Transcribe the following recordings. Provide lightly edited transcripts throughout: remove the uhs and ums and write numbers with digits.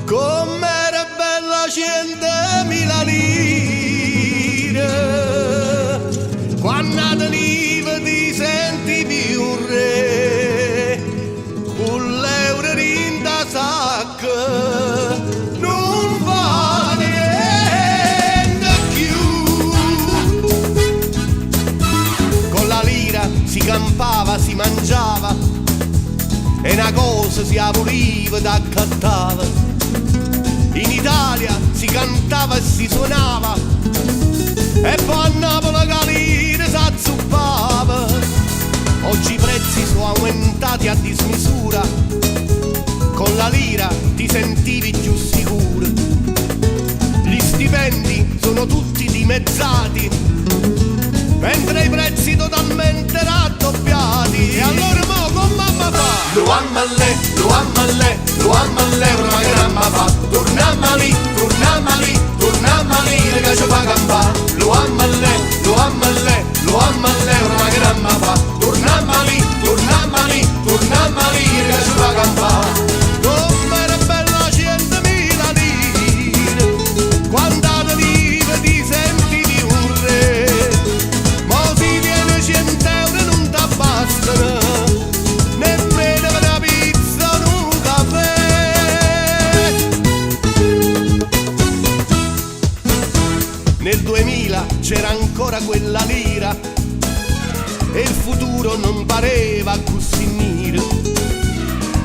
Com'era bella 100.000 lire, quando veniva ti sentivi un re, con l'euro in da sacca, non va niente più. Con la lira si campava, si mangiava, e una cosa si aboliva da accattava. In Italia si cantava e si suonava, e poi a Napoli la lira si azzuppava. Oggi i prezzi sono aumentati a dismisura, con la lira ti sentivi più sicuro. Gli stipendi sono tutti dimezzati, mentre i prezzi totalmente raddoppiati. E allora mo con mamma fa lo amma lei, lo amma lei, lo amma lei, una gramma fa. Tornamma lì, tornamma lì, tornamma lì, che ci fa campare. Lo amma lei, lo amma lei, lo amma lei, una gramma fa. Tornamma lì, tornamma lì, tornamma lì, che ci fa campare. Come era bella 100.000 lire, quando veniva ti sentivi un re. Mo si viene 100 euro e non t'abbastano, nemmeno per una pizza o un caffè. Nel 2000 c'era ancora quella lira, e il futuro non pareva così nero.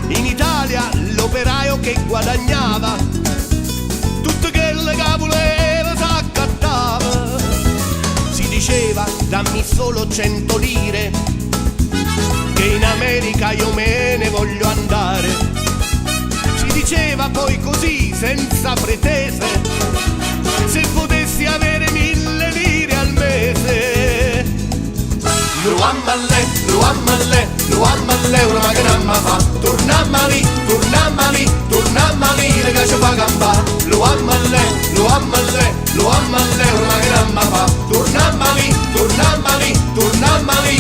In Italia l'operaio che guadagnava, tutto quello che voleva s'accattava. Si diceva dammi solo 100 lire, che in America io me ne voglio andare. Si diceva poi così senza pretese, se potessi avere 1000 lire al mese. Lo amma lei, lo amma lei, lo amma lei, una gramma fa. Tornamma lì, tornamma lì, tornamma lì, che ci fa campare. Lo amma lei, lo amma lei, lo amma lei, una gramma fa. Tornamma lì, tornamma lì, tornamma lì,